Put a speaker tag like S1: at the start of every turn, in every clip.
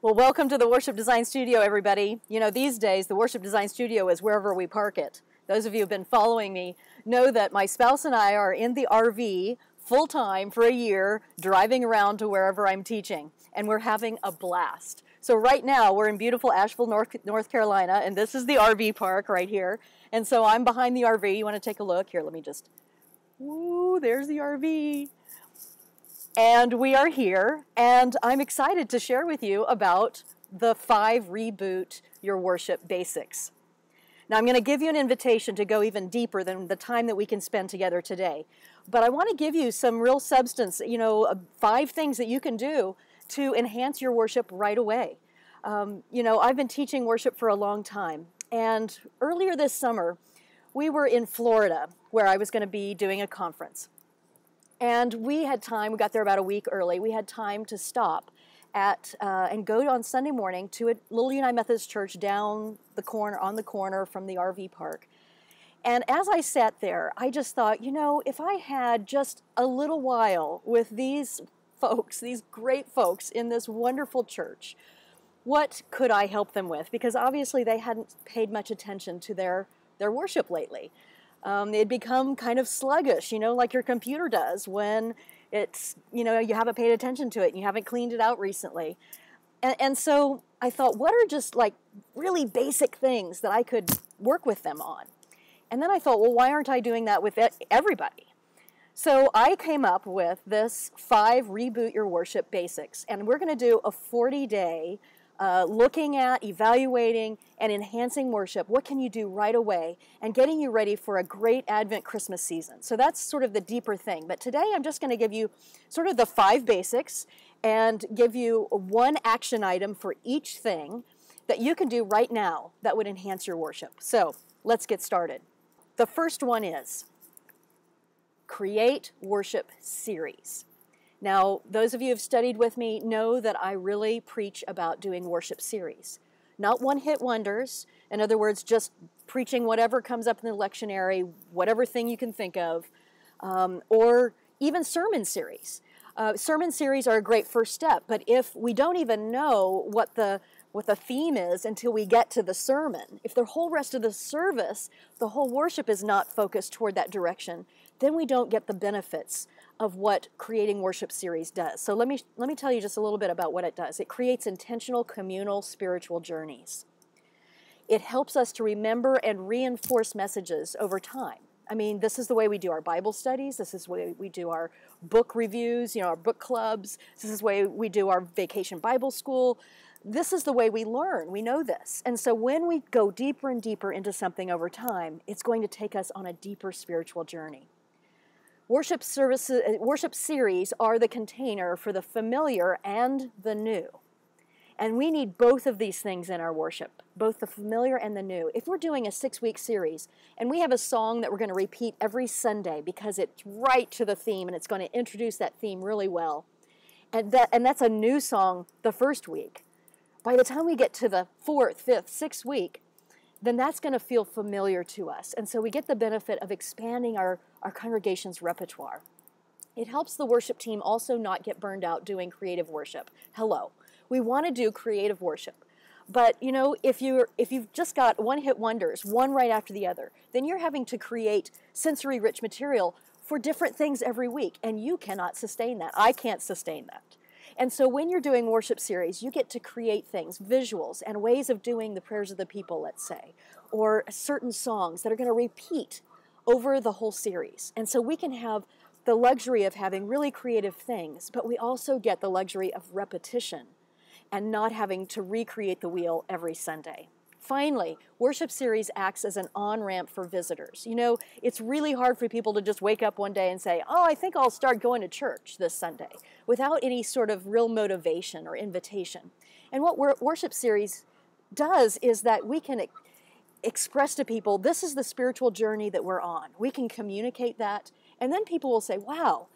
S1: Well, welcome to the Worship Design Studio, everybody. You know, these days, the Worship Design Studio is wherever we park it. Those of you who have been following me know that my spouse and I are in the RV full-time for a year, driving around to wherever I'm teaching, and we're having a blast. So right now, we're in beautiful Asheville, North Carolina, and this is the RV park right here. And so I'm behind the RV. You want to take a look? Here, let me just, ooh, there's the RV. And we are here, and I'm excited to share with you about the 5 Reboot Your Worship basics. Now, I'm going to give you an invitation to go even deeper than the time that we can spend together today. But I want to give you some real substance, 5 things that you can do to enhance your worship right away. I've been teaching worship for a long time, and earlier this summer, we were in Florida, where I was going to be doing a conference. And we had time, we got there about a week early, we had time to stop at and go on Sunday morning to a little United Methodist church down the corner, on the corner from the RV park. And as I sat there, I just thought, if I had just a little while with these folks, these great folks in this wonderful church, what could I help them with? Because obviously they hadn't paid much attention to their worship lately. They'd become kind of sluggish, like your computer does when it's, you haven't paid attention to it and you haven't cleaned it out recently. And so I thought, what are just like really basic things that I could work with them on? And then I thought, well, why aren't I doing that with everybody? So I came up with this 5 Reboot Your Worship basics, and we're going to do a 40-day looking at, evaluating, and enhancing worship. What can you do right away and getting you ready for a great Advent Christmas season? So that's sort of the deeper thing. But today I'm just going to give you sort of the 5 basics and give you one action item for each thing that you can do right now that would enhance your worship. So let's get started. The first one is create worship series. Now, those of you who have studied with me know that I really preach about doing worship series. Not one-hit wonders. In other words, just preaching whatever comes up in the lectionary, whatever thing you can think of, or even sermon series. Sermon series are a great first step, but if we don't even know what the theme is until we get to the sermon, if the whole rest of the service, the whole worship is not focused toward that direction, then we don't get the benefits of what creating worship series does. So let me tell you just a little bit about what it does. It creates intentional, communal, spiritual journeys. It helps us to remember and reinforce messages over time. I mean, this is the way we do our Bible studies. This is the way we do our book reviews, our book clubs. This is the way we do our vacation Bible school. This is the way we learn. We know this. And so when we go deeper and deeper into something over time, it's going to take us on a deeper spiritual journey. Worship series are the container for the familiar and the new. And we need both of these things in our worship, both the familiar and the new. If we're doing a 6-week series and we have a song that we're going to repeat every Sunday because it's right to the theme and it's going to introduce that theme really well, and that's a new song the first week, by the time we get to the 4th, 5th, 6th week, then that's going to feel familiar to us. And so we get the benefit of expanding our congregation's repertoire. It helps the worship team also not get burned out doing creative worship. Hello. We want to do creative worship. But, if you've just got one-hit wonders, one right after the other, then you're having to create sensory-rich material for different things every week, and you cannot sustain that. I can't sustain that. And so when you're doing worship series, you get to create things, visuals, and ways of doing the prayers of the people, let's say, or certain songs that are going to repeat over the whole series. And so we can have the luxury of having really creative things, but we also get the luxury of repetition and not having to recreate the wheel every Sunday. Finally, worship series acts as an on-ramp for visitors. It's really hard for people to just wake up one day and say, oh, I think I'll start going to church this Sunday, without any sort of real motivation or invitation. And what worship series does is that we can express to people, this is the spiritual journey that we're on. We can communicate that, and then people will say, wow,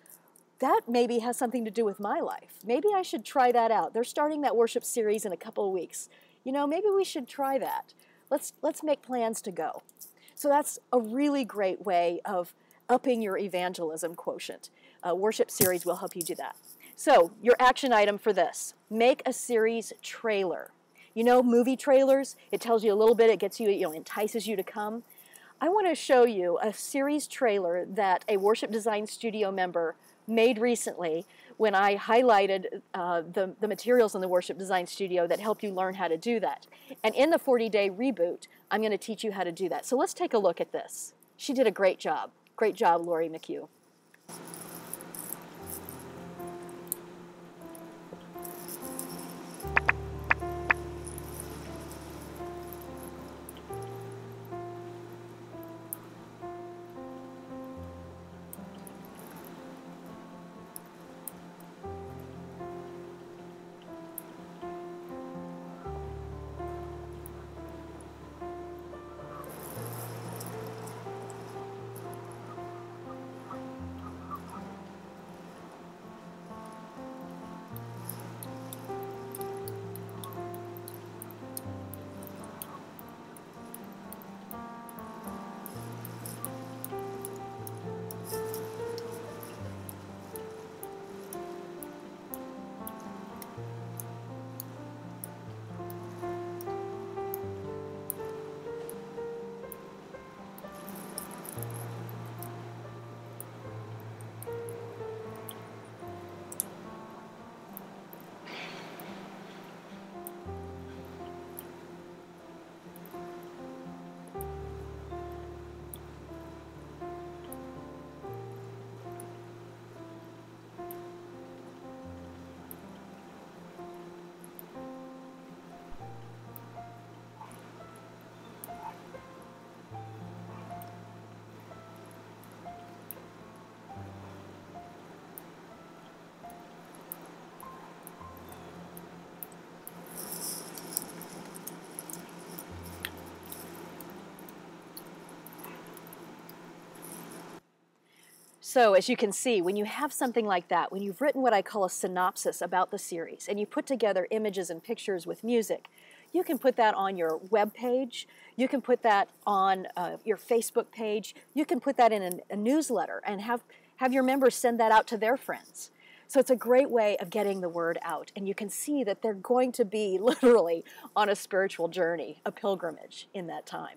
S1: that maybe has something to do with my life. Maybe I should try that out. They're starting that worship series in a couple of weeks. Maybe we should try that. Let's make plans to go. So that's a really great way of upping your evangelism quotient. Worship series will help you do that. So your action item for this, make a series trailer. You know, movie trailers, it tells you a little bit, it gets you, entices you to come. I want to show you a series trailer that a worship design studio member made recently when I highlighted the materials in the worship design studio that help you learn how to do that. And in the 40-day reboot, I'm going to teach you how to do that. So let's take a look at this. She did a great job. Great job, Lori McHugh. So as you can see, when you have something like that, when you've written what I call a synopsis about the series, and you put together images and pictures with music, you can put that on your web page, you can put that on your Facebook page, you can put that in a newsletter and have your members send that out to their friends. So it's a great way of getting the word out, and you can see that they're going to be literally on a spiritual journey, a pilgrimage in that time.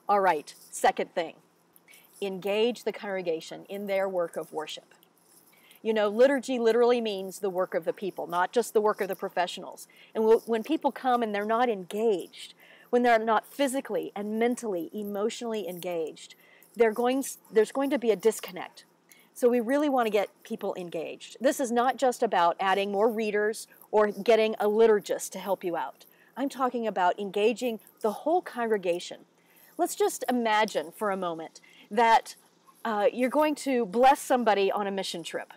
S1: All right, second thing. Engage the congregation in their work of worship. You know, liturgy literally means the work of the people, not just the work of the professionals. And when people come and they're not engaged, when they're not physically and mentally, emotionally engaged, there's going to be a disconnect. So we really want to get people engaged. This is not just about adding more readers or getting a liturgist to help you out. I'm talking about engaging the whole congregation. Let's just imagine for a moment that you're going to bless somebody on a mission trip.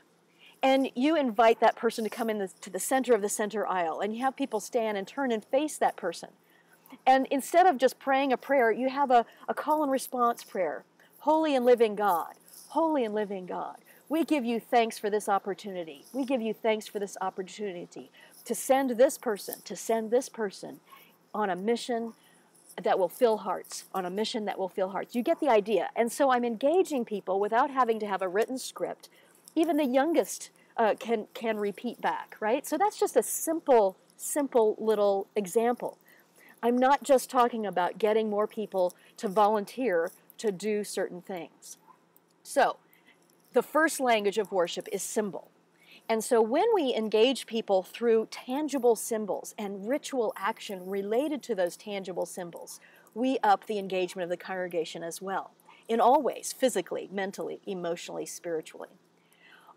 S1: And you invite that person to come to the center of the center aisle, and you have people stand and turn and face that person. And instead of just praying a prayer, you have a call and response prayer. Holy and living God, holy and living God, we give you thanks for this opportunity. We give you thanks for this opportunity to send this person on a mission that will fill hearts, on a mission that will fill hearts. You get the idea. And so I'm engaging people without having to have a written script. Even the youngest can repeat back, right? So that's just a simple little example. I'm not just talking about getting more people to volunteer to do certain things. So the first language of worship is symbol. And so when we engage people through tangible symbols and ritual action related to those tangible symbols, we up the engagement of the congregation as well, in all ways, physically, mentally, emotionally, spiritually.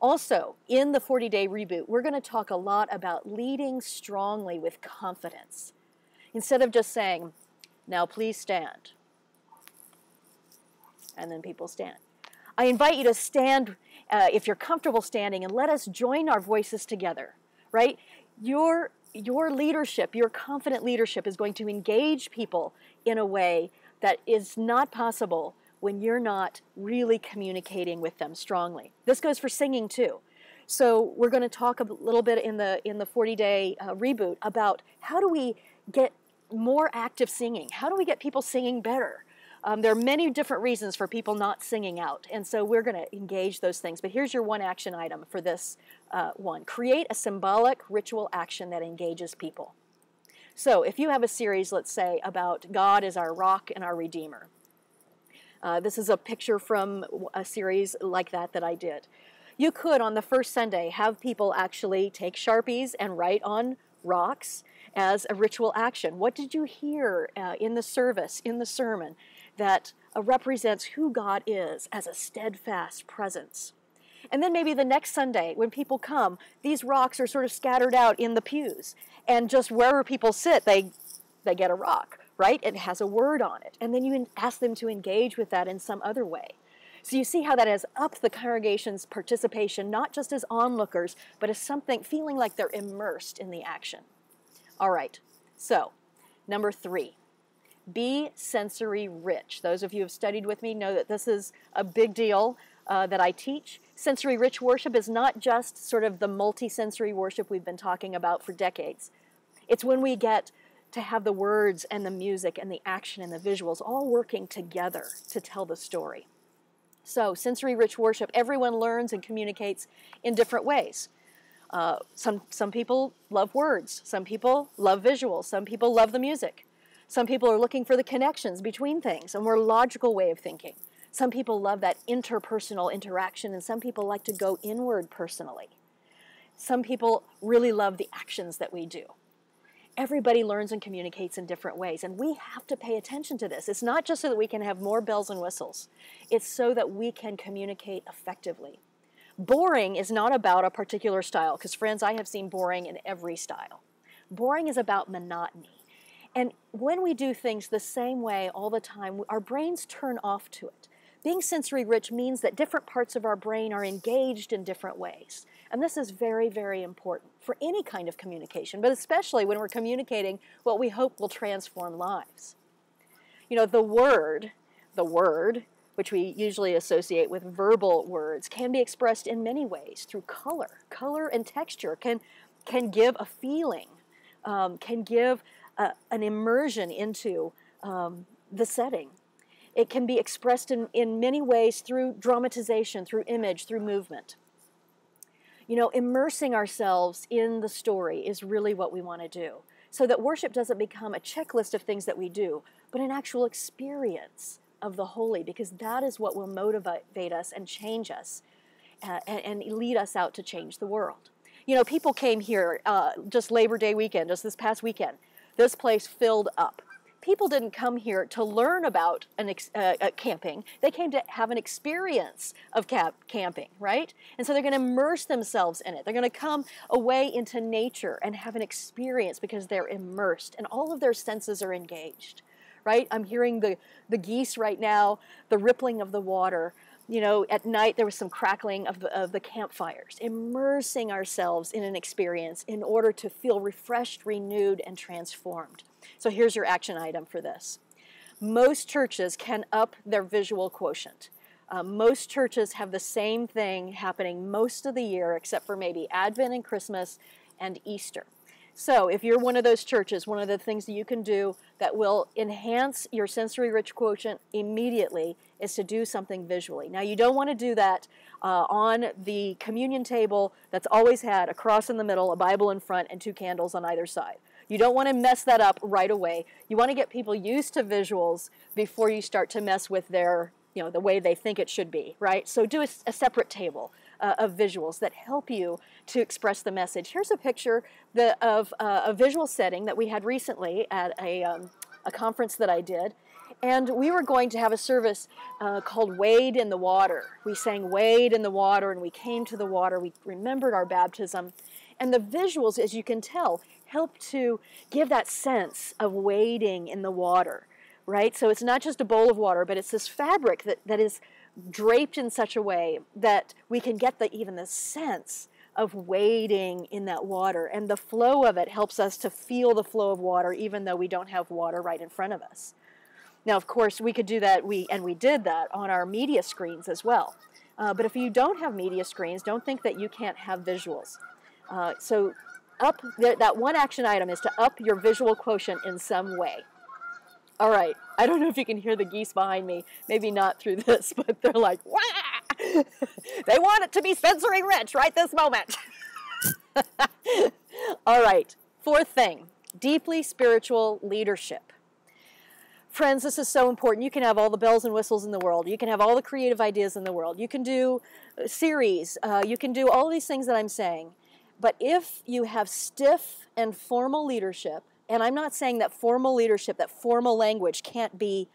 S1: Also, in the 40-day reboot, we're going to talk a lot about leading strongly with confidence. Instead of just saying, now please stand, and then people stand. I invite you to stand if you're comfortable standing, and let us join our voices together, right? Your leadership, your confident leadership is going to engage people in a way that is not possible when you're not really communicating with them strongly. This goes for singing too. So we're going to talk a little bit in the 40-day reboot about how do we get more active singing? How do we get people singing better? There are many different reasons for people not singing out, and so we're going to engage those things. But here's your one action item for this one. Create a symbolic ritual action that engages people. So if you have a series, let's say, about God as our rock and our Redeemer. This is a picture from a series like that I did. You could, on the first Sunday, have people actually take Sharpies and write on rocks as a ritual action. What did you hear in the service, in the sermon, that represents who God is as a steadfast presence? And then maybe the next Sunday, when people come, these rocks are sort of scattered out in the pews. And just wherever people sit, they get a rock, right? It has a word on it. And then you ask them to engage with that in some other way. So you see how that has upped the congregation's participation, not just as onlookers, but as something, feeling like they're immersed in the action. All right, so number 3. Be sensory rich. Those of you who have studied with me know that this is a big deal that I teach. Sensory rich worship is not just sort of the multi-sensory worship we've been talking about for decades. It's when we get to have the words and the music and the action and the visuals all working together to tell the story. So sensory rich worship, everyone learns and communicates in different ways. Some people love words. Some people love visuals. Some people love the music. Some people are looking for the connections between things, a more logical way of thinking. Some people love that interpersonal interaction, and some people like to go inward personally. Some people really love the actions that we do. Everybody learns and communicates in different ways, and we have to pay attention to this. It's not just so that we can have more bells and whistles. It's so that we can communicate effectively. Boring is not about a particular style, because friends, I have seen boring in every style. Boring is about monotony. And when we do things the same way all the time, our brains turn off to it. Being sensory rich means that different parts of our brain are engaged in different ways. And this is very, very important for any kind of communication, but especially when we're communicating what we hope will transform lives. You know, the word, which we usually associate with verbal words, can be expressed in many ways through color. Color and texture can give a feeling, can give an immersion into the setting. It can be expressed in many ways through dramatization, through image, through movement. You know, immersing ourselves in the story is really what we want to do, so that worship doesn't become a checklist of things that we do, but an actual experience of the holy, because that is what will motivate us and change us and lead us out to change the world. You know, people came here just Labor Day weekend, just this past weekend. This place filled up. People didn't come here to learn about camping. They came to have an experience of camping, right? And so they're going to immerse themselves in it. They're going to come away into nature and have an experience because they're immersed and all of their senses are engaged, right? I'm hearing the geese right now, the rippling of the water. You know, at night there was some crackling of the campfires, immersing ourselves in an experience in order to feel refreshed, renewed, and transformed. So here's your action item for this. Most churches can up their visual quotient. Most churches have the same thing happening most of the year, except for maybe Advent and Christmas and Easter. So if you're one of those churches, one of the things that you can do that will enhance your sensory rich quotient immediately is to do something visually. Now you don't want to do that on the communion table that's always had a cross in the middle, a Bible in front, and 2 candles on either side. You don't want to mess that up right away. You want to get people used to visuals before you start to mess with their, you know, the way they think it should be, right? So do a separate table of visuals that help you to express the message. Here's a picture of a visual setting that we had recently at a conference that I did. And we were going to have a service called Wade in the Water. We sang Wade in the Water, and we came to the water. We remembered our baptism. And the visuals, as you can tell, help to give that sense of wading in the water, right? So it's not just a bowl of water, but it's this fabric that is draped in such a way that we can get even the sense of wading in that water. And the flow of it helps us to feel the flow of water, even though we don't have water right in front of us. Now, of course, we could do that, and we did that on our media screens as well. But if you don't have media screens, don't think that you can't have visuals. So that one action item is to up your visual quotient in some way. All right, I don't know if you can hear the geese behind me. Maybe not through this, but they're like, wah! They want it to be sensory rich right this moment. All right, fourth thing, deeply spiritual leadership. Friends, this is so important. You can have all the bells and whistles in the world. You can have all the creative ideas in the world. You can do a series. You can do all these things that I'm saying. But if you have stiff and formal leadership, and I'm not saying that formal leadership, that formal language can't be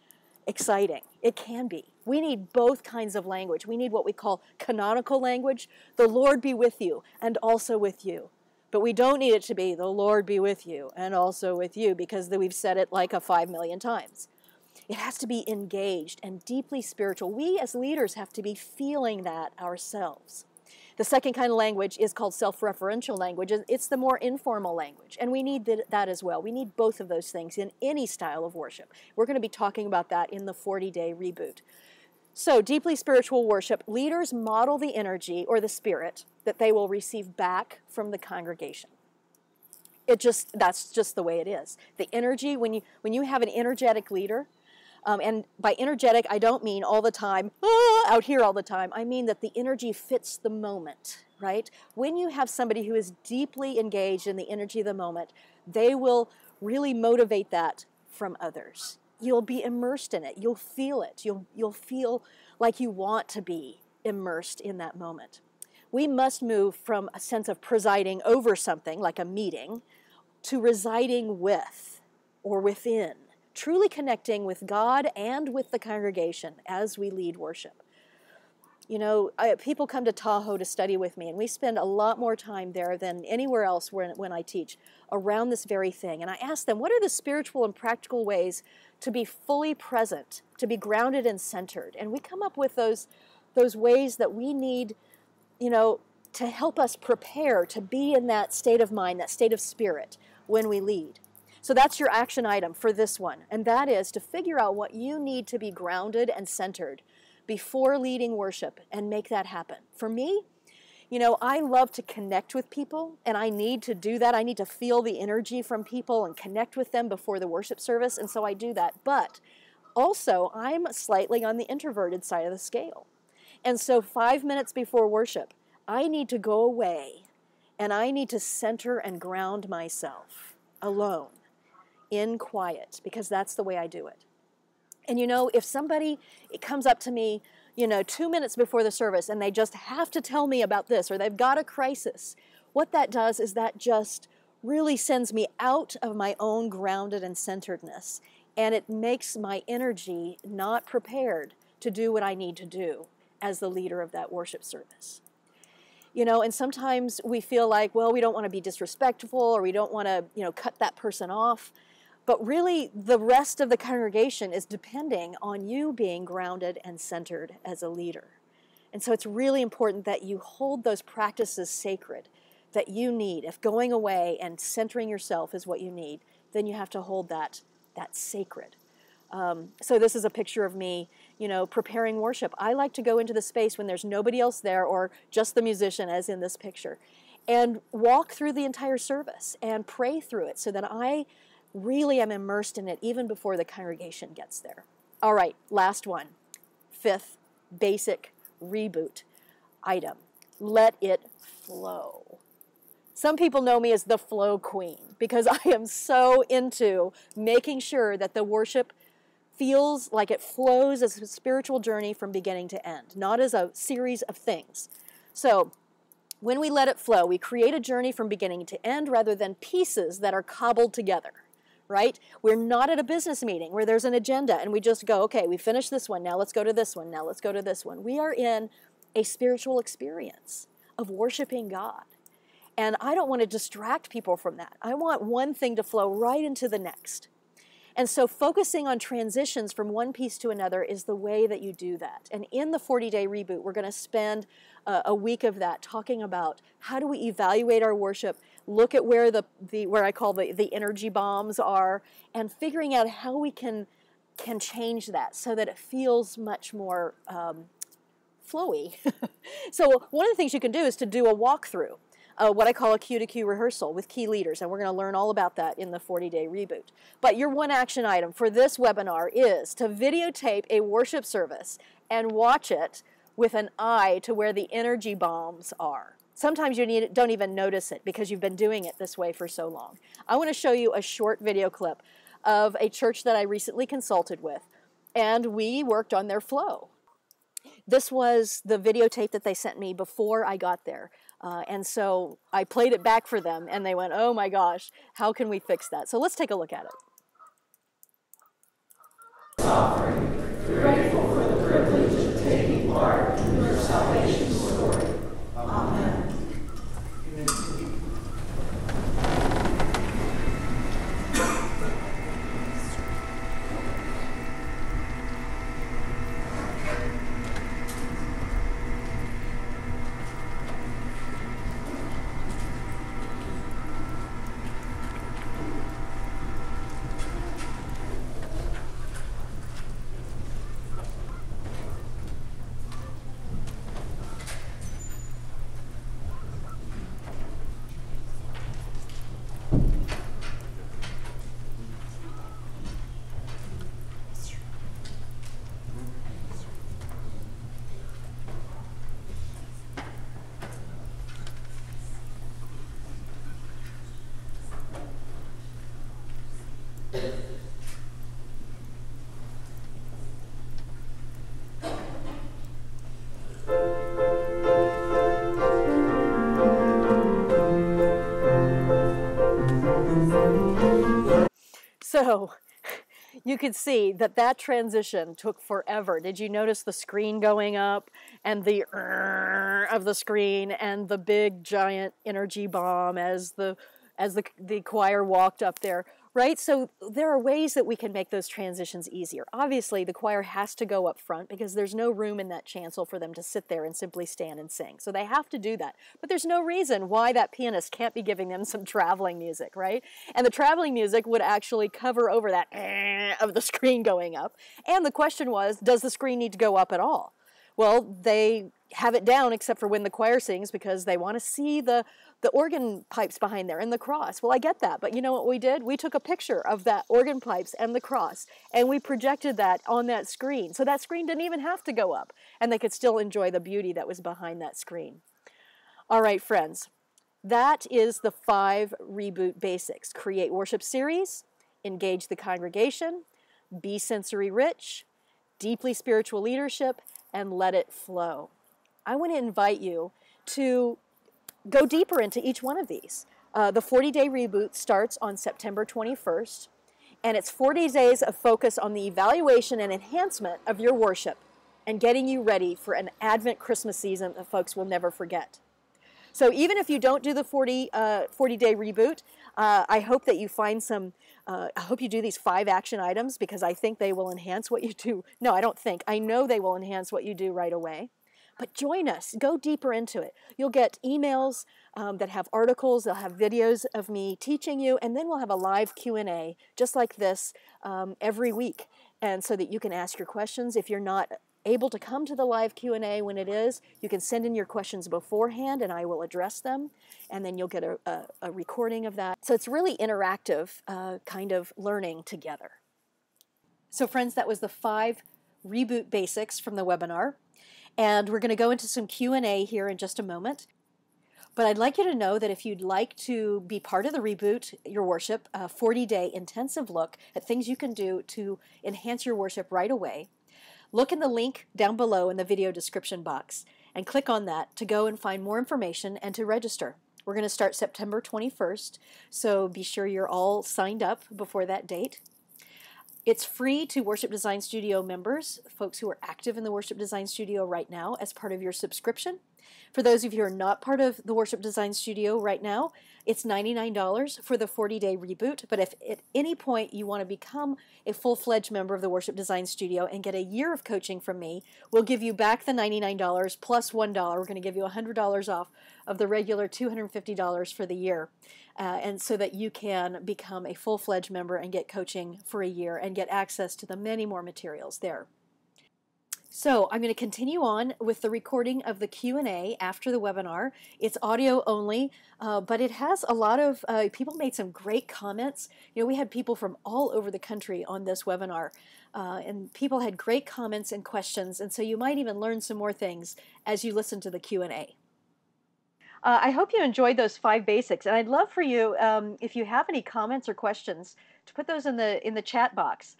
S1: exciting. It can be. We need both kinds of language. We need what we call canonical language. The Lord be with you and also with you. But we don't need it to be the Lord be with you and also with you, because we've said it like 5 million times. It has to be engaged and deeply spiritual. We as leaders have to be feeling that ourselves. The second kind of language is called self-referential language. It's the more informal language, and we need that as well. We need both of those things in any style of worship. We're going to be talking about that in the 40-day reboot. So, deeply spiritual worship, leaders model the energy or the spirit that they will receive back from the congregation. That's just the way it is. The energy, when you have an energetic leader, and by energetic, I don't mean all the time, out here all the time. I mean that the energy fits the moment, right? When you have somebody who is deeply engaged in the energy of the moment, they will really motivate that from others. You'll be immersed in it. You'll feel it. You'll feel like you want to be immersed in that moment. We must move from a sense of presiding over something, like a meeting, to residing with or within, truly connecting with God and with the congregation as we lead worship. You know, people come to Tahoe to study with me, and we spend a lot more time there than anywhere else when I teach around this very thing. And I ask them, what are the spiritual and practical ways to be fully present, to be grounded and centered? And we come up with those ways that we need, you know, to help us prepare to be in that state of mind, that state of spirit when we lead. So that's your action item for this one, and that is to figure out what you need to be grounded and centered before leading worship and make that happen. For me, you know, I love to connect with people, and I need to do that. I need to feel the energy from people and connect with them before the worship service, and so I do that. But also, I'm slightly on the introverted side of the scale. And so 5 minutes before worship, I need to go away, and I need to center and ground myself alone, in quiet, because that's the way I do it. And you know, if somebody comes up to me, you know, 2 minutes before the service and they just have to tell me about this, or they've got a crisis, what that does is that just really sends me out of my own grounded and centeredness, and it makes my energy not prepared to do what I need to do as the leader of that worship service. You know, and sometimes we feel like, well, we don't want to be disrespectful, or we don't want to, you know, cut that person off. But really, the rest of the congregation is depending on you being grounded and centered as a leader. And so it's really important that you hold those practices sacred that you need. If going away and centering yourself is what you need, then you have to hold that sacred. So this is a picture of me, you know, preparing worship. I like to go into the space when there's nobody else there, or just the musician, as in this picture, and walk through the entire service and pray through it so that I really am immersed in it even before the congregation gets there. All right, last one. Fifth basic reboot item. Let it flow. Some people know me as the flow queen because I am so into making sure that the worship feels like it flows as a spiritual journey from beginning to end, not as a series of things. So when we let it flow, we create a journey from beginning to end rather than pieces that are cobbled together. Right? We're not at a business meeting where there's an agenda and we just go, okay, we finished this one, now let's go to this one, now let's go to this one. We are in a spiritual experience of worshiping God. And I don't want to distract people from that. I want one thing to flow right into the next. And so focusing on transitions from one piece to another is the way that you do that. And in the 40-day reboot, we're going to spend a week of that talking about how do we evaluate our worship, look at where where I call the energy bombs are, and figuring out how we can change that so that it feels much more flowy. So one of the things you can do is to do a walkthrough. what I call a cue to cue rehearsal with key leaders, and we're going to learn all about that in the 40-day reboot. But your one action item for this webinar is to videotape a worship service and watch it with an eye to where the energy bombs are. Sometimes you don't even notice it because you've been doing it this way for so long. I want to show you a short video clip of a church that I recently consulted with, and we worked on their flow. This was the videotape that they sent me before I got there. And so I played it back for them, and they went, oh my gosh, how can we fix that? So let's take a look at it.
S2: Offering, grateful for the privilege of taking part in your salvation story. Amen.
S1: So you could see that that transition took forever. Did you notice the screen going up and the of the screen and the big giant energy bomb as the choir walked up there, right? So there are ways that we can make those transitions easier. Obviously, the choir has to go up front because there's no room in that chancel for them to sit there and simply stand and sing. So they have to do that. But there's no reason why that pianist can't be giving them some traveling music, right? And the traveling music would actually cover over that of the screen going up. And the question was, does the screen need to go up at all? Well, they have it down except for when the choir sings because they want to see the organ pipes behind there and the cross. Well, I get that, but you know what we did? We took a picture of that organ pipes and the cross, and we projected that on that screen. So that screen didn't even have to go up, and they could still enjoy the beauty that was behind that screen. All right, friends, that is the 5 reboot basics. Create worship series, engage the congregation, be sensory rich, deeply spiritual leadership, and let it flow. I want to invite you to go deeper into each one of these. The 40-day reboot starts on September 21st, and it's 40 days of focus on the evaluation and enhancement of your worship and getting you ready for an Advent Christmas season that folks will never forget. So even if you don't do the 40-day reboot, I hope that you find some, I hope you do these 5 action items because I think they will enhance what you do. No, I don't think. I know they will enhance what you do right away. But join us. Go deeper into it. You'll get emails that have articles. They'll have videos of me teaching you, and then we'll have a live Q&A just like this every week, and so that you can ask your questions. If you're not able to come to the live Q&A when it is, you can send in your questions beforehand, and I will address them, and then you'll get a recording of that. So it's really interactive kind of learning together. So friends, that was the 5 reboot basics from the webinar. And we're going to go into some Q&A here in just a moment. But I'd like you to know that if you'd like to be part of the Reboot Your Worship, a 40-day intensive look at things you can do to enhance your worship right away, look in the link down below in the video description box and click on that to go and find more information and to register. We're going to start September 21st, so be sure you're all signed up before that date. It's free to Worship Design Studio members, folks who are active in the Worship Design Studio right now as part of your subscription. For those of you who are not part of the Worship Design Studio right now, it's $99 for the 40-day reboot. But if at any point you want to become a full-fledged member of the Worship Design Studio and get a year of coaching from me, we'll give you back the $99 plus $1. We're going to give you $100 off of the regular $250 for the year. And so that you can become a full-fledged member and get coaching for a year and get access to the many more materials there. So I'm going to continue on with the recording of the Q&A after the webinar. It's audio only, but it has a lot of, people made some great comments. You know, we had people from all over the country on this webinar, and people had great comments and questions, and so you might even learn some more things as you listen to the Q&A. I hope you enjoyed those 5 basics, and I'd love for you, if you have any comments or questions, to put those in the chat box.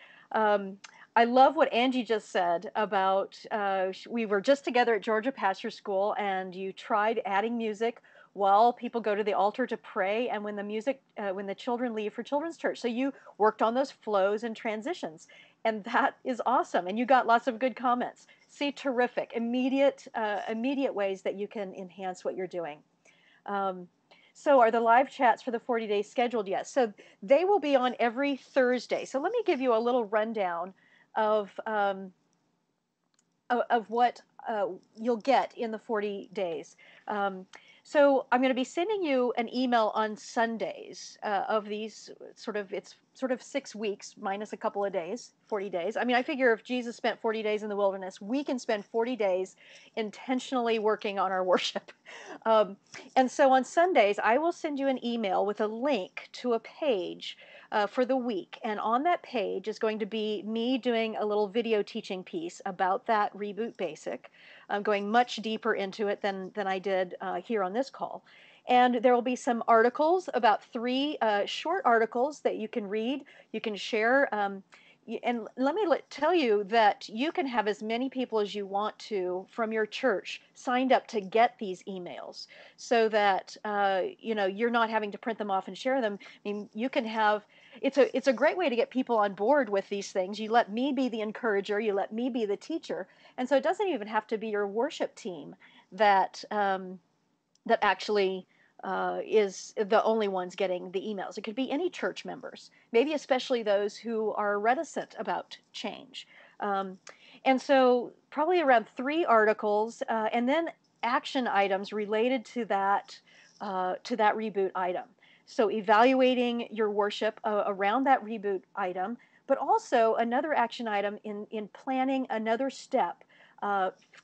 S1: I love what Angie just said about we were just together at Georgia Pastor School, and you tried adding music while people go to the altar to pray, and when the music, when the children leave for children's church. So you worked on those flows and transitions, and that is awesome. And you got lots of good comments. See, terrific, immediate ways that you can enhance what you're doing. So are the live chats for the 40 days scheduled yet? So they will be on every Thursday. So let me give you a little rundown of what you'll get in the 40 days. So I'm going to be sending you an email on Sundays of these it's sort of 6 weeks minus a couple of days, 40 days. I mean, I figure if Jesus spent 40 days in the wilderness, we can spend 40 days intentionally working on our worship. And so on Sundays, I will send you an email with a link to a page for the week. And on that page is going to be me doing a little video teaching piece about that Reboot Basic. I'm going much deeper into it than I did here on this call. And there will be some articles, about 3 short articles that you can read, you can share. And let me tell you that you can have as many people as you want to from your church signed up to get these emails, so that you know, you're not having to print them off and share them. I mean, you can have, it's a great way to get people on board with these things. You let me be the encourager, you let me be the teacher, and so it doesn't even have to be your worship team that that actually is the only ones getting the emails. It could be any church members, maybe especially those who are reticent about change. And so probably around 3 articles, and then action items related to that reboot item. So evaluating your worship around that reboot item, but also another action item in planning another step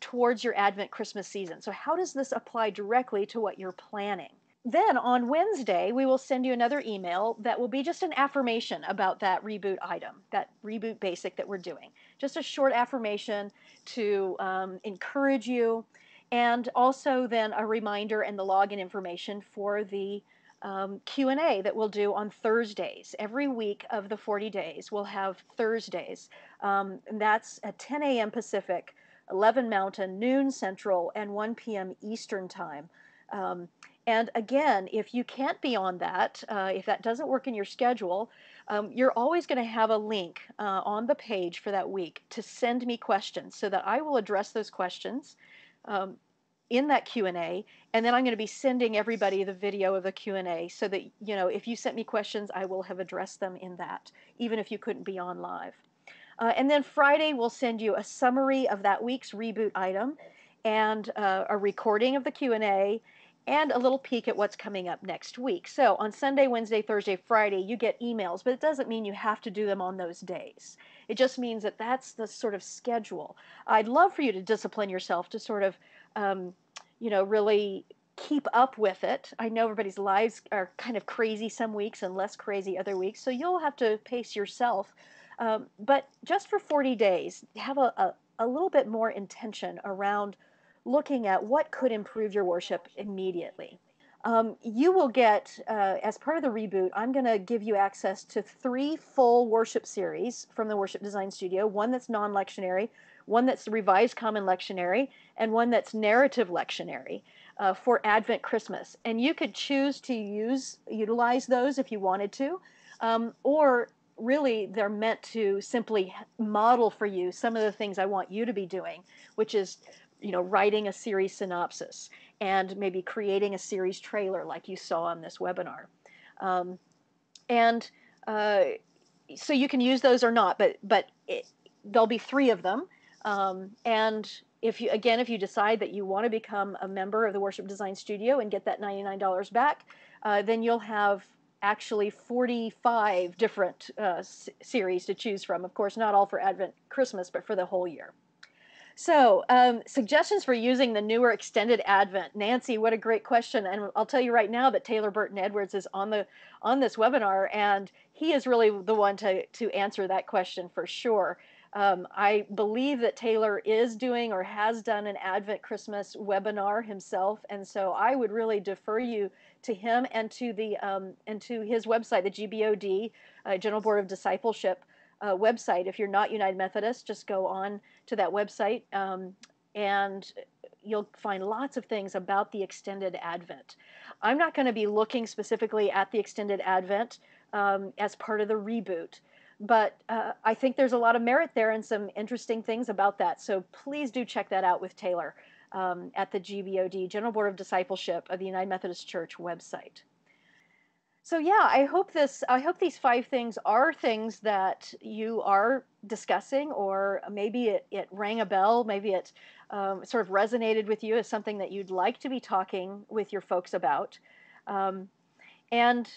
S1: towards your Advent Christmas season. So how does this apply directly to what you're planning? Then on Wednesday, we will send you another email that will be just an affirmation about that reboot item, that reboot basic that we're doing. Just a short affirmation to encourage you, and also then a reminder and the login information for the Q&A that we'll do on Thursdays. Every week of the 40 days, we'll have Thursdays. And that's at 10 a.m. Pacific, 11 Mountain, noon Central, and 1 p.m. Eastern Time. And again, if you can't be on that, if that doesn't work in your schedule, you're always going to have a link on the page for that week to send me questions, so that I will address those questions in that Q&A, and then I'm going to be sending everybody the video of the Q&A, so that, you know, if you sent me questions, I will have addressed them in that, even if you couldn't be on live. And then Friday, we'll send you a summary of that week's reboot item, and a recording of the Q&A, and a little peek at what's coming up next week. So on Sunday, Wednesday, Thursday, Friday, you get emails, but it doesn't mean you have to do them on those days. It just means that that's the sort of schedule. I'd love for you to discipline yourself to sort of, you know, really keep up with it. I know everybody's lives are kind of crazy some weeks and less crazy other weeks, so you'll have to pace yourself. But just for 40 days, have a little bit more intention around looking at what could improve your worship immediately. You will get, as part of the reboot, I'm going to give you access to 3 full worship series from the Worship Design Studio, one that's non-lectionary, one that's revised common lectionary, and one that's narrative lectionary for Advent Christmas. And you could choose to utilize those if you wanted to, or really they're meant to simply model for you some of the things I want you to be doing, which is, you know, writing a series synopsis and maybe creating a series trailer like you saw on this webinar. So you can use those or not, but there'll be 3 of them. And if you decide that you want to become a member of the Worship Design Studio and get that $99 back, then you'll have actually 45 different series to choose from. Of course, not all for Advent Christmas, but for the whole year. So, suggestions for using the newer extended Advent. Nancy, what a great question! And I'll tell you right now that Taylor Burton Edwards is on this webinar, and he is really the one to answer that question for sure. I believe that Taylor is doing or has done an Advent Christmas webinar himself, and so I would really defer you to him and to his website, the GBOD, General Board of Discipleship website. If you're not United Methodist, just go on to that website, and you'll find lots of things about the extended Advent. I'm not going to be looking specifically at the extended Advent as part of the reboot, but I think there's a lot of merit there and some interesting things about that. So please do check that out with Taylor at the GBOD, General Board of Discipleship of the United Methodist Church website. So yeah, I hope these 5 things are things that you are discussing, or maybe it rang a bell, maybe it sort of resonated with you as something that you'd like to be talking with your folks about. And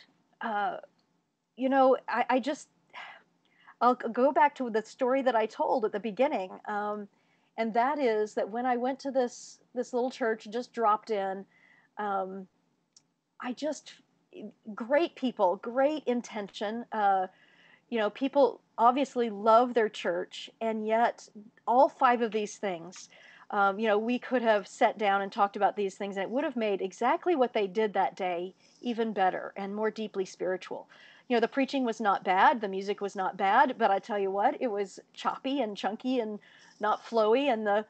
S1: I'll go back to the story that I told at the beginning, and that is that when I went to this little church, just dropped in, I just great people, great intention. People obviously love their church, and yet all 5 of these things, we could have sat down and talked about these things, and it would have made exactly what they did that day even better and more deeply spiritual. The preaching was not bad, the music was not bad, but I tell you what, it was choppy and chunky and not flowy, and the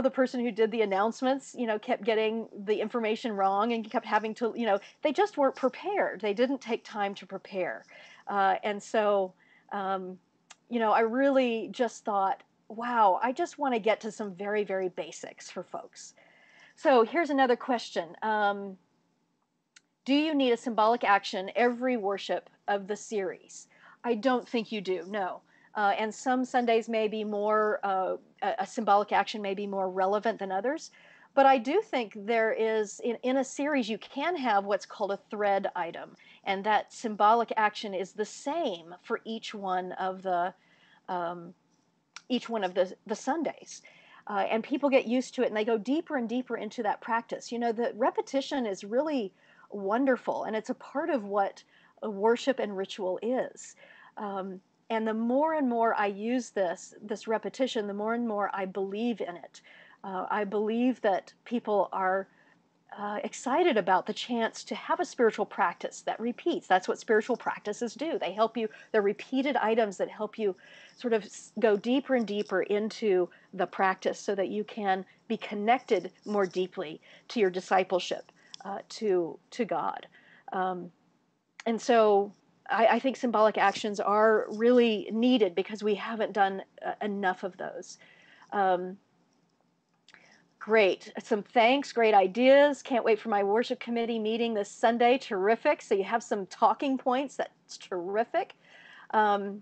S1: person who did the announcements, kept getting the information wrong and kept having to, they just weren't prepared. They didn't take time to prepare. And so, I really just thought, wow, I just want to get to some very, very basics for folks. So here's another question. Do you need a symbolic action every worship of the series? I don't think you do, no. And some Sundays may be more, a symbolic action may be more relevant than others. But I do think there is, in a series, you can have what's called a thread item. And that symbolic action is the same for each one of the Sundays. And people get used to it, and they go deeper and deeper into that practice. The repetition is really wonderful, and it's a part of what worship and ritual is. And the more and more I use this repetition, the more and more I believe in it. I believe that people are excited about the chance to have a spiritual practice that repeats. That's what spiritual practices do. They help you, they're repeated items that help you sort of go deeper and deeper into the practice so that you can be connected more deeply to your discipleship, to God. And so I think symbolic actions are really needed because we haven't done enough of those. Great. Some thanks, great ideas. Can't wait for my worship committee meeting this Sunday. Terrific. So you have some talking points. That's terrific. The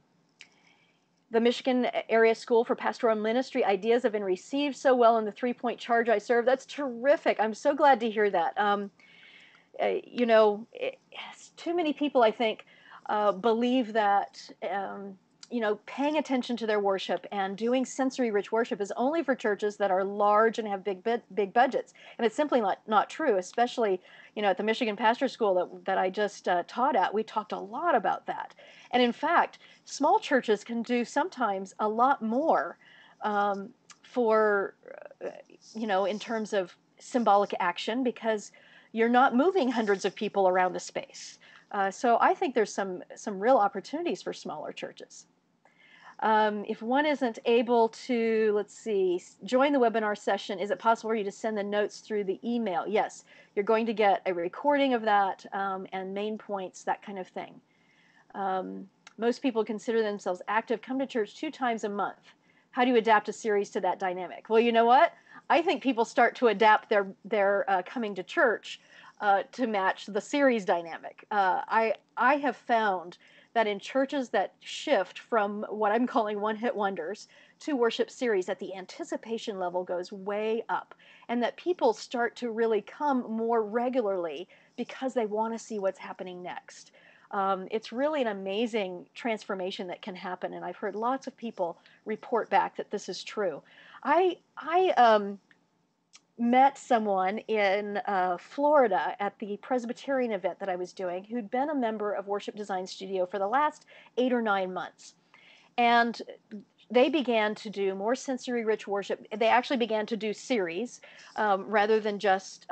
S1: Michigan Area School for Pastoral Ministry ideas have been received so well in the 3-point charge I serve. That's terrific. I'm so glad to hear that. Too many people, I think, believe that paying attention to their worship and doing sensory-rich worship is only for churches that are large and have big budgets, and it's simply not true. Especially, at the Michigan Pastor School that I just taught at, we talked a lot about that. And in fact, small churches can do sometimes a lot more in terms of symbolic action, because you're not moving hundreds of people around the space. So I think there's some real opportunities for smaller churches. If one isn't able to, let's see, join the webinar session, is it possible for you to send the notes through the email? Yes, you're going to get a recording of that and main points, that kind of thing. Most people consider themselves active, come to church 2 times a month. How do you adapt a series to that dynamic? Well, you know what? I think people start to adapt their coming to church to match the series dynamic. I have found that in churches that shift from what I'm calling one-hit wonders to worship series, that the anticipation level goes way up, and that people start to really come more regularly because they want to see what's happening next. It's really an amazing transformation that can happen, and I've heard lots of people report back that this is true. I met someone in Florida at the Presbyterian event that I was doing who'd been a member of Worship Design Studio for the last 8 or 9 months. And they began to do more sensory rich worship. They actually began to do series rather than just,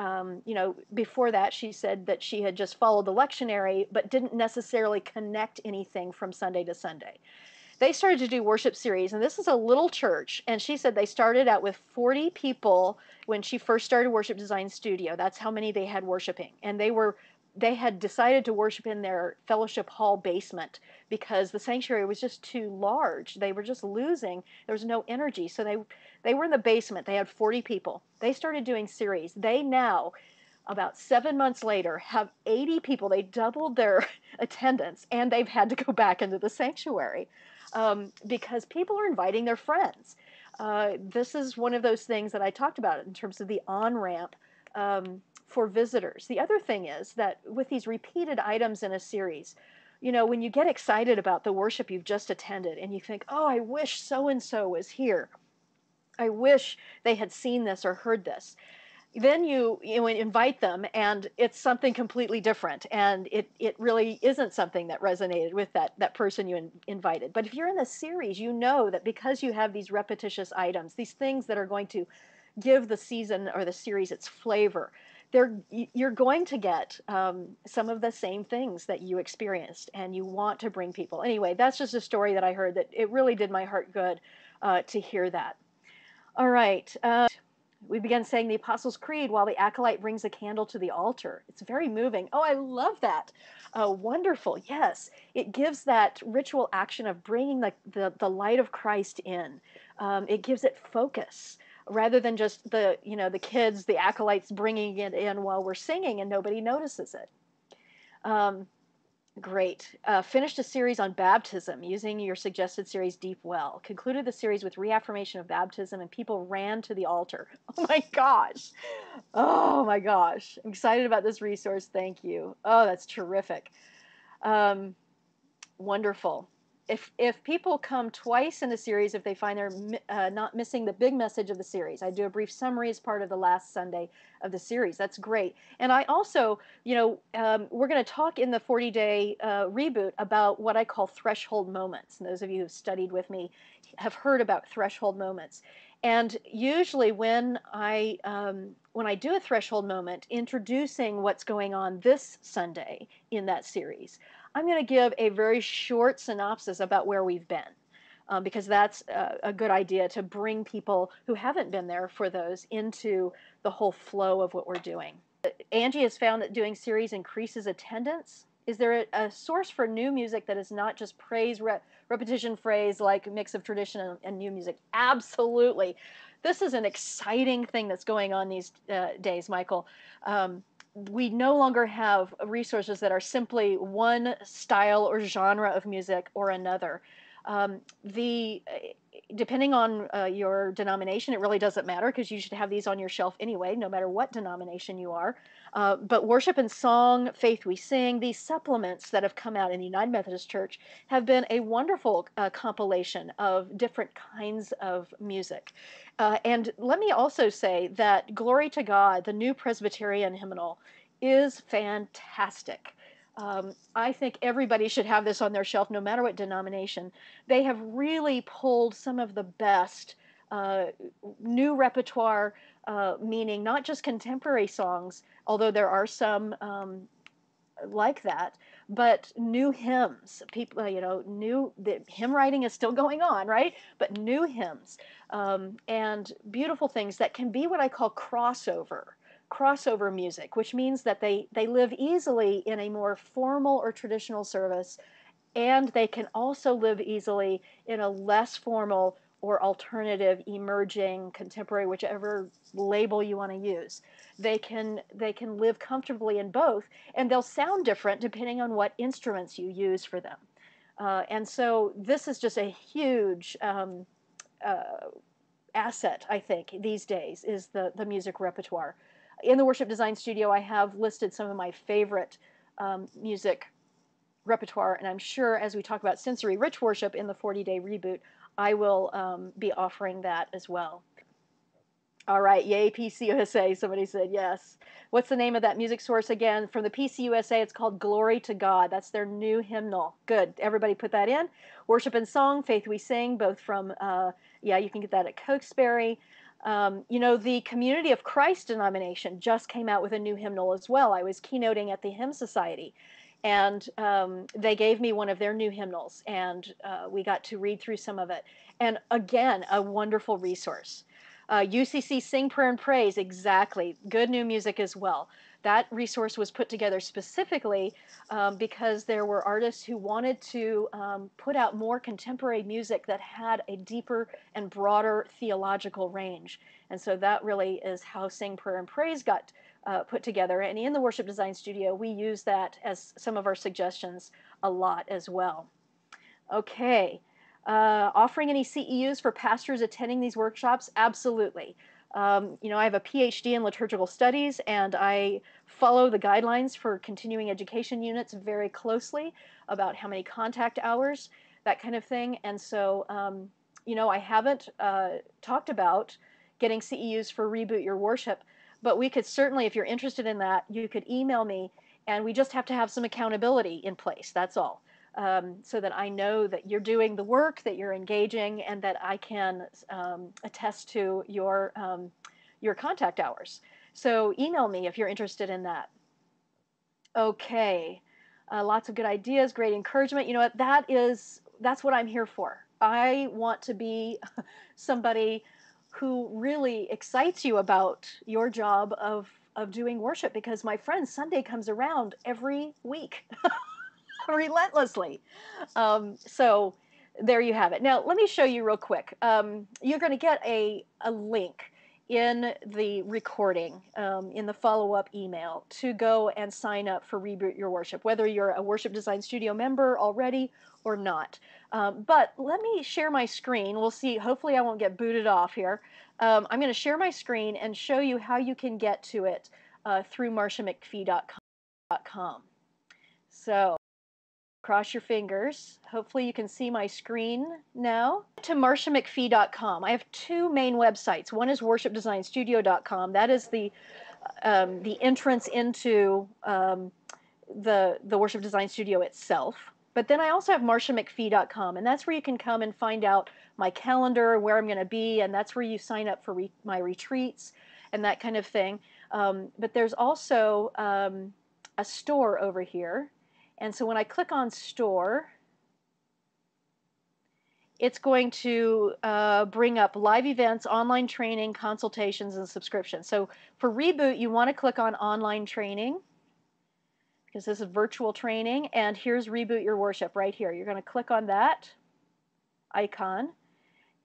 S1: before that, she said that she had just followed the lectionary, but didn't necessarily connect anything from Sunday to Sunday. They started to do worship series, and this is a little church, and she said they started out with 40 people when she first started Worship Design Studio. That's how many they had worshiping, and they had decided to worship in their fellowship hall basement because the sanctuary was just too large. They were just losing. There was no energy, so they were in the basement. They had 40 people. They started doing series. They now, about 7 months later, have 80 people. They doubled their attendance, and they've had to go back into the sanctuary because people are inviting their friends. This is one of those things that I talked about in terms of the on-ramp for visitors. The other thing is that with these repeated items in a series, when you get excited about the worship you've just attended and you think, oh, I wish so-and-so was here. I wish they had seen this or heard this. Then you invite them, and it's something completely different, and it really isn't something that resonated with that person you invited. But if you're in the series, you know that because you have these repetitious items, these things that are going to give the season or the series its flavor, you're going to get some of the same things that you experienced, and you want to bring people. Anyway, that's just a story that I heard that it really did my heart good to hear that. All right. We begin saying the Apostles' Creed while the acolyte brings a candle to the altar. It's very moving. Oh, I love that. Wonderful. Yes. It gives that ritual action of bringing the light of Christ in. It gives it focus rather than just the kids, the acolytes bringing it in while we're singing and nobody notices it. Great. Finished a series on baptism using your suggested series, Deep Well. Concluded the series with reaffirmation of baptism, and people ran to the altar. Oh my gosh. Oh my gosh. I'm excited about this resource. Thank you. Oh, that's terrific. Wonderful. If people come twice in a series, if they find they're not missing the big message of the series, I do a brief summary as part of the last Sunday of the series. That's great. And I also, we're going to talk in the 40-day reboot about what I call threshold moments. And those of you who've studied with me have heard about threshold moments. And usually when I do a threshold moment, introducing what's going on this Sunday in that series, I'm going to give a very short synopsis about where we've been, because that's a good idea to bring people who haven't been there for those into the whole flow of what we're doing. Angie has found that doing series increases attendance. Is there a source for new music that is not just praise, repetition, phrase, like a mix of tradition and new music? Absolutely. This is an exciting thing that's going on these days, Michael. We no longer have resources that are simply one style or genre of music or another. Depending on your denomination, it really doesn't matter because you should have these on your shelf anyway, no matter what denomination you are. But Worship and Song, Faith We Sing, these supplements that have come out in the United Methodist Church have been a wonderful compilation of different kinds of music. And let me also say that Glory to God, the New Presbyterian hymnal, is fantastic. I think everybody should have this on their shelf, no matter what denomination. They have really pulled some of the best new repertoire, meaning not just contemporary songs, although there are some like that, but new hymns. People, the hymn writing is still going on, right? But new hymns and beautiful things that can be what I call crossover music, which means that they live easily in a more formal or traditional service, and they can also live easily in a less formal or alternative, emerging, contemporary, whichever label you want to use. They can live comfortably in both, and they'll sound different depending on what instruments you use for them. And so this is just a huge asset, I think, these days, is the music repertoire. In the Worship Design Studio, I have listed some of my favorite music repertoire, and I'm sure as we talk about sensory rich worship in the 40-day reboot, I will be offering that as well. All right, yay, PCUSA, somebody said yes. What's the name of that music source again? From the PCUSA, it's called Glory to God. That's their new hymnal. Good, everybody put that in. Worship and Song, Faith We Sing, both from, yeah, you can get that at Cokesbury. You know, the Community of Christ denomination just came out with a new hymnal as well. I was keynoting at the Hymn Society, and they gave me one of their new hymnals, and we got to read through some of it. And again, a wonderful resource. UCC Sing, Prayer, and Praise, exactly. Good new music as well. That resource was put together specifically because there were artists who wanted to put out more contemporary music that had a deeper and broader theological range. And so that really is how Sing, Prayer, and Praise got put together. And in the Worship Design Studio, we use that as some of our suggestions a lot as well. Okay. Offering any CEUs for pastors attending these workshops? Absolutely. You know, I have a PhD in liturgical studies, and I follow the guidelines for continuing education units very closely about how many contact hours, that kind of thing. And so, you know, I haven't talked about getting CEUs for Reboot Your Worship, but we could certainly, if you're interested in that, you could email me, and we just have to have some accountability in place. That's all. So that I know that you're doing the work, that you're engaging, and that I can attest to your contact hours. So email me if you're interested in that. Okay, lots of good ideas, great encouragement. You know what? That's what I'm here for. I want to be somebody who really excites you about your job of doing worship, because my friend, Sunday comes around every week. Relentlessly. So there you have it. Now, let me show you real quick. You're going to get a link in the recording, in the follow-up email, to go and sign up for Reboot Your Worship, whether you're a Worship Design Studio member already or not. But let me share my screen. We'll see. Hopefully I won't get booted off here. I'm going to share my screen and show you how you can get to it through marciamcfee.com. So cross your fingers. Hopefully you can see my screen now. To marciamcfee.com. I have two main websites. One is worshipdesignstudio.com. That is the entrance into the Worship Design Studio itself. But then I also have marciamcfee.com, and that's where you can come and find out my calendar, where I'm going to be, and that's where you sign up for my retreats and that kind of thing. But there's also a store over here. And so when I click on store, it's going to bring up live events, online training, consultations, and subscriptions. So for Reboot, you want to click on online training, because this is virtual training. And here's Reboot Your Worship right here. You're going to click on that icon.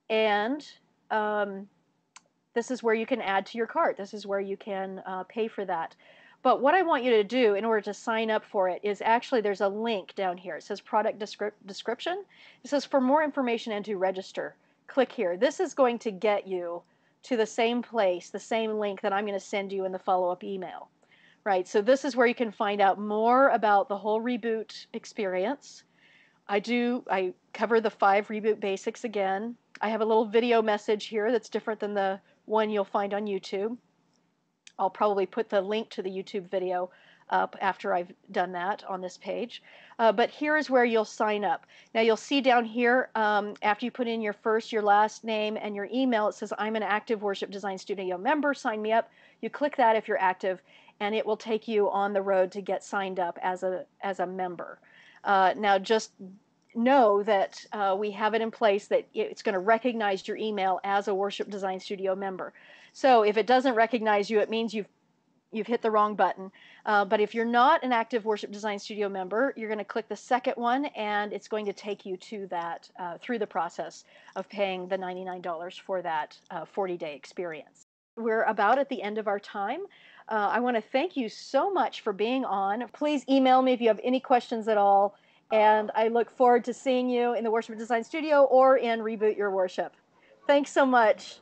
S1: And this is where you can add to your cart. This is where you can pay for that. But what I want you to do in order to sign up for it is actually, there's a link down here. It says product description. It says for more information and to register. Click here. This is going to get you to the same place, the same link that I'm going to send you in the follow-up email. Right, so this is where you can find out more about the whole Reboot experience. I cover the 5 Reboot basics again. I have a little video message here that's different than the one you'll find on YouTube. I'll probably put the link to the YouTube video up after I've done that on this page. But here's where you'll sign up. Now you'll see down here, after you put in your first, your last name, and your email, it says, I'm an active Worship Design Studio member, sign me up. You click that if you're active, and it will take you on the road to get signed up as a member. Now just know that we have it in place that it's going to recognize your email as a Worship Design Studio member. So if it doesn't recognize you, it means you've hit the wrong button. But if you're not an active Worship Design Studio member, you're going to click the second one, and it's going to take you to that through the process of paying the $99 for that 40-day experience. We're about at the end of our time. I want to thank you so much for being on. Please email me if you have any questions at all, and I look forward to seeing you in the Worship Design Studio or in Reboot Your Worship. Thanks so much.